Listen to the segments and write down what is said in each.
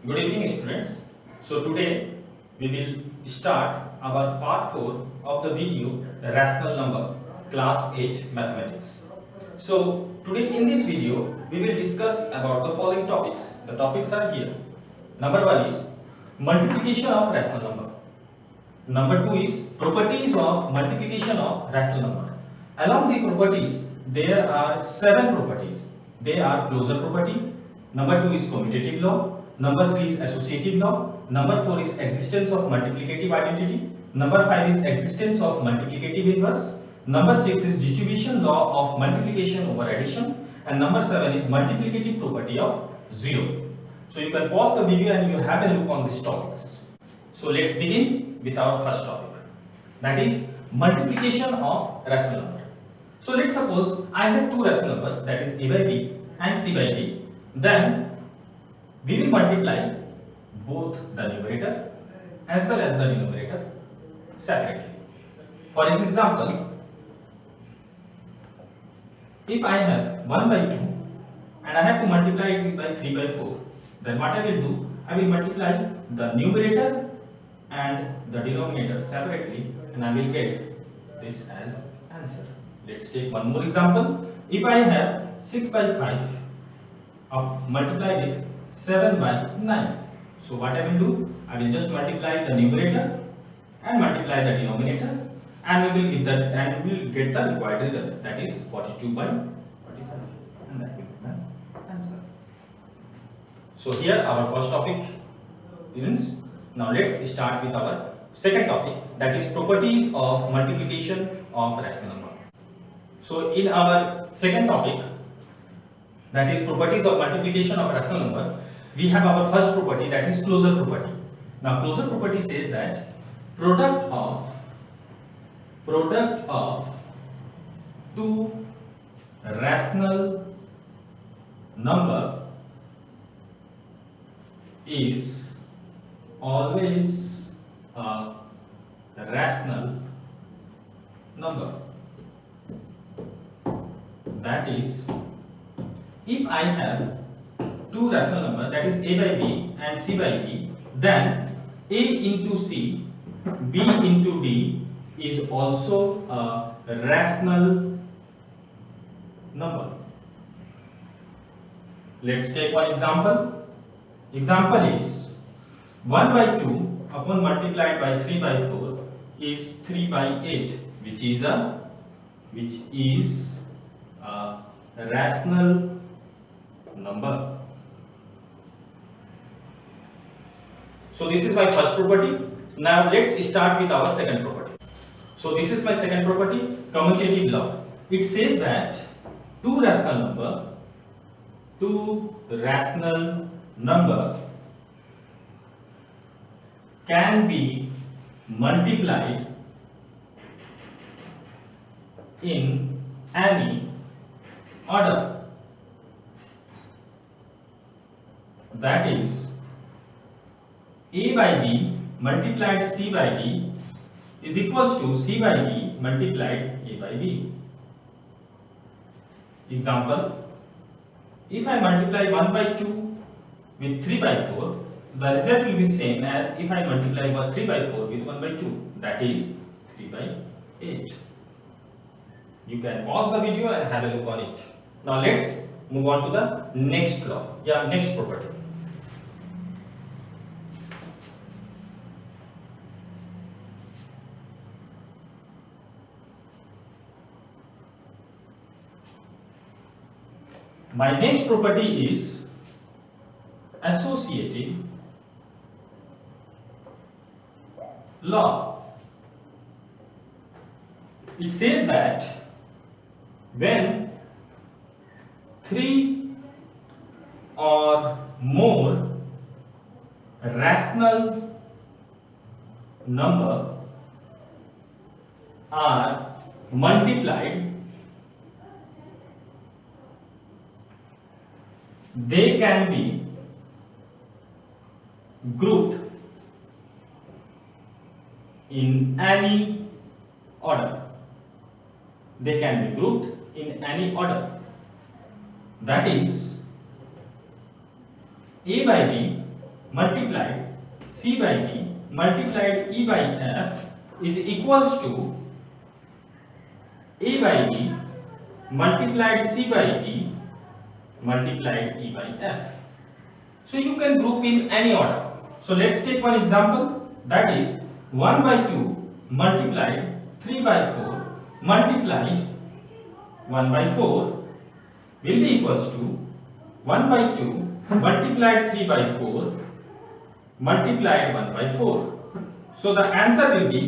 Good evening, students. So today we will start our part 4 of the video Rational Number, Class 8 Mathematics. So today in this video we will discuss about the following topics. The topics are here. Number 1 is multiplication of rational number. Number 2 is properties of multiplication of rational number. Along the properties, there are 7 properties. They are closure property. Number 2 is commutative law. Number 3 is associative law. Number 4 is existence of multiplicative identity. Number 5 is existence of multiplicative inverse. Number 6 is distribution law of multiplication over addition. And number 7 is multiplicative property of 0. So you can pause the video and you have a look on these topics. So let's begin with our first topic, that is multiplication of rational number. So let's suppose I have two rational numbers, that is a by b and c by d. Then we will multiply both the numerator as well as the denominator separately. For an example, if I have 1 by 2 and I have to multiply it by 3 by 4, then what I will do, I will multiply the numerator and the denominator separately and I will get this as answer. Let's take one more example. If I have 6 by 5 multiply with 7 by 9. So what I will do, I will just multiply the numerator and multiply the denominator and we will get the required result, that is 42 by 45, and that will be the answer. So here our first topic ends. Now let's start with our second topic, that is properties of multiplication of rational number. So in our second topic, that is properties of multiplication of rational number, we have our first property, that is closure property. Now closure property says that product of two rational number is always a rational number. That is, if I have two rational numbers, that is a by b and c by d, then a into c, b into d is also a rational number. Let's take one example. Example is 1 by 2 upon multiplied by 3 by 4 is 3 by 8, which is a rational number. So this is my first property. Now let's start with our second property. So this is my second property, commutative law. It says that two rational number can be multiplied in any order. That is, a by b multiplied c by d is equals to c by d multiplied a by b. Example, if I multiply 1 by 2 with 3 by 4, the result will be same as if I multiply 3 by 4 with 1 by 2, that is 3 by 8. You can pause the video and have a look on it. Now let's move on to the next law, next property. My next property is associative law. It says that when three or more rational number are multiplied, they can be grouped in any order. They can be grouped in any order. That is, a by b multiplied C by D multiplied E by F is equals to A by B multiplied C by D multiplied E by F. So you can group in any order. So let's take one example, that is 1 by 2 multiplied 3 by 4 multiplied 1 by 4 will be equals to 1 by 2 multiplied 3 by 4 multiplied 1 by 4. So the answer will be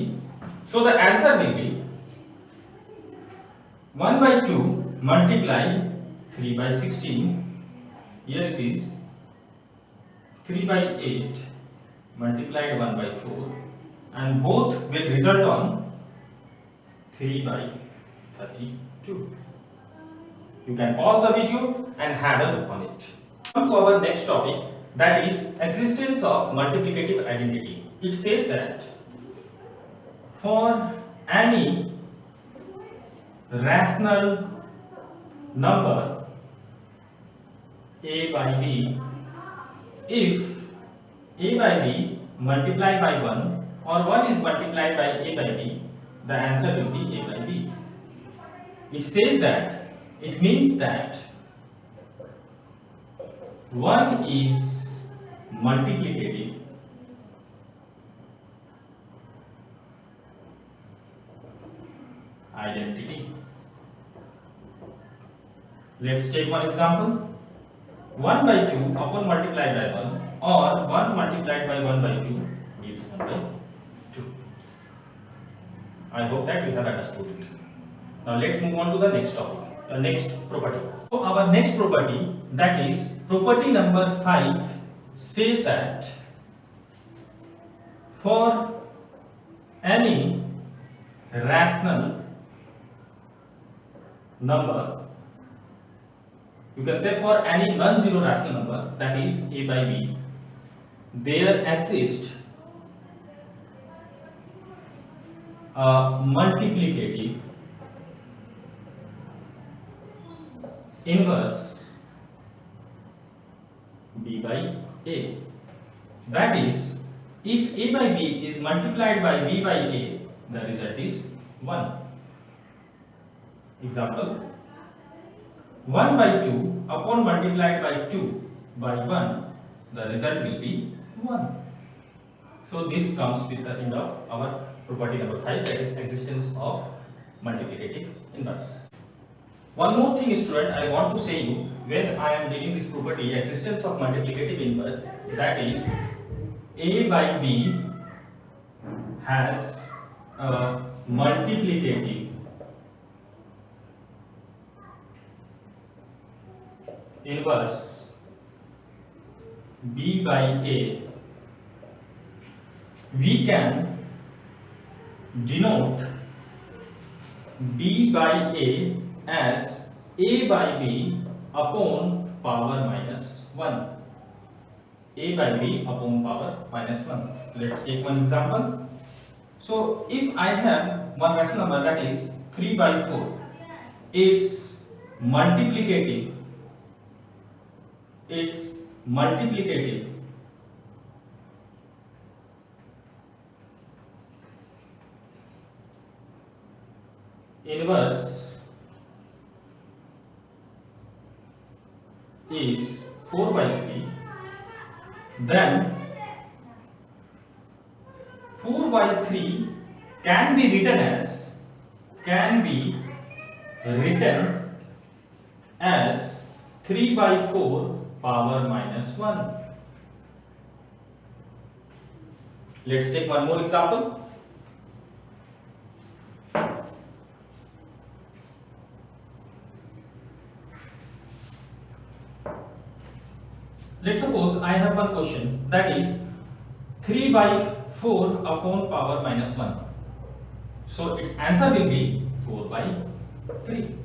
1 by 2 multiplied 3 by 16. Here it is 3 by 8 multiplied 1 by 4, and both will result on 3 by 32. You can pause the video and have a look on it. Come to our next topic, that is existence of multiplicative identity. It says that for any rational number a by b, if a by b multiplied by 1 or 1 is multiplied by a by b, the answer will be a by b. It says that, it means that 1 is multiplicative identity. Let's take one example. 1 by 2 upon multiplied by 1 or 1 multiplied by 1 by 2 gives 1 by 2. I hope that you have understood it. Now let's move on to the next topic, the next property. So our next property, that is property number 5, says that for any rational number, you can say for any non-zero rational number, that is a by b, there exists a multiplicative inverse b by a. That is, if a by b is multiplied by b by a, the result is 1. Example, 1 by 2 upon multiplied by 2 by 1, the result will be 1. So this comes with the end of our property number 5, that is existence of multiplicative inverse. One more thing, student, I want to say you, when I am giving this property existence of multiplicative inverse, that is a by b has a multiplicative inverse b by a, we can denote b by a as a by b upon power minus 1. A by b upon power minus 1. Let's take one example. So if I have one rational number, that is 3 by 4, its multiplicative inverse is 4 by 3, then 4 by 3 can be written as 3 by 4 power minus 1. Let's take one more example. Let's suppose I have one question, that is 3 by 4 upon power minus 1. So its answer will be 4 by 3.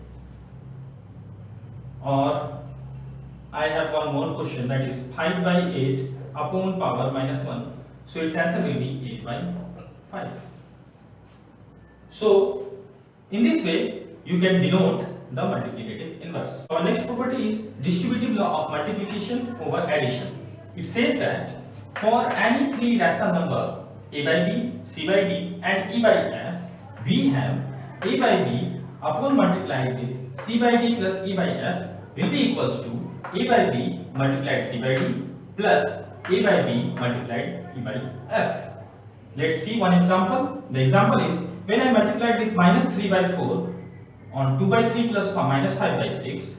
Or I have one more question, that is 5 by 8 upon power minus 1. So its answer will be 8 by 5. So in this way you can denote the multiplicative inverse. Our next property is distributive law of multiplication over addition. It says that for any three rational number a by b, c by d and e by f, we have a by b upon multiplied with c by d plus e by f will be equals to a by b multiplied c by d plus a by b multiplied e by f. Let's see one example. The example is when I multiplied with minus 3 by 4 on 2 by 3 plus minus 5 by 6,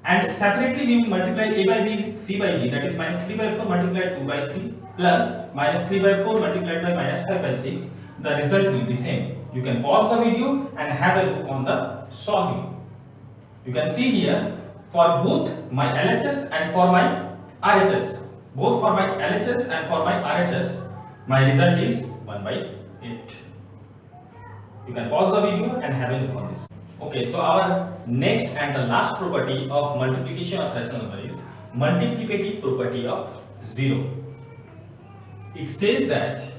and separately we will multiply a by b with c by d, that is minus 3 by 4 multiplied 2 by 3 plus minus 3 by 4 multiplied by minus 5 by 6. The result will be same. You can pause the video and have a look on the solving. You can see here for both my LHS and for my RHS, both for my LHS and for my RHS, my result is 1 by 8. You can pause the video and have a look on this. Okay, so our next and the last property of multiplication of rational number is multiplicative property of 0. It says that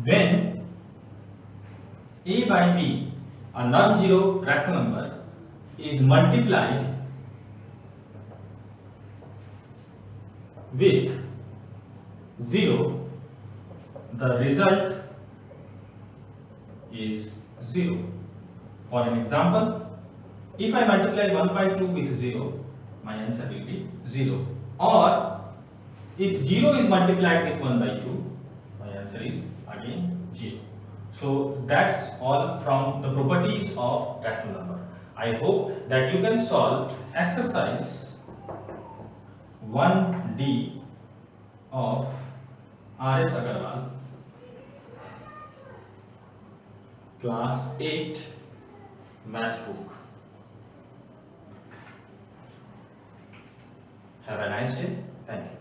when a by b, a non-zero rational number, is multiplied with 0, the result is 0. For an example, if I multiply 1 by 2 with 0, my answer will be 0. Or if 0 is multiplied with 1 by 2, my answer is again 0. So that's all from the properties of rational number. I hope that you can solve exercise 1D of R.S. Agarwal, class 8 math book. Have a nice day. Thank you.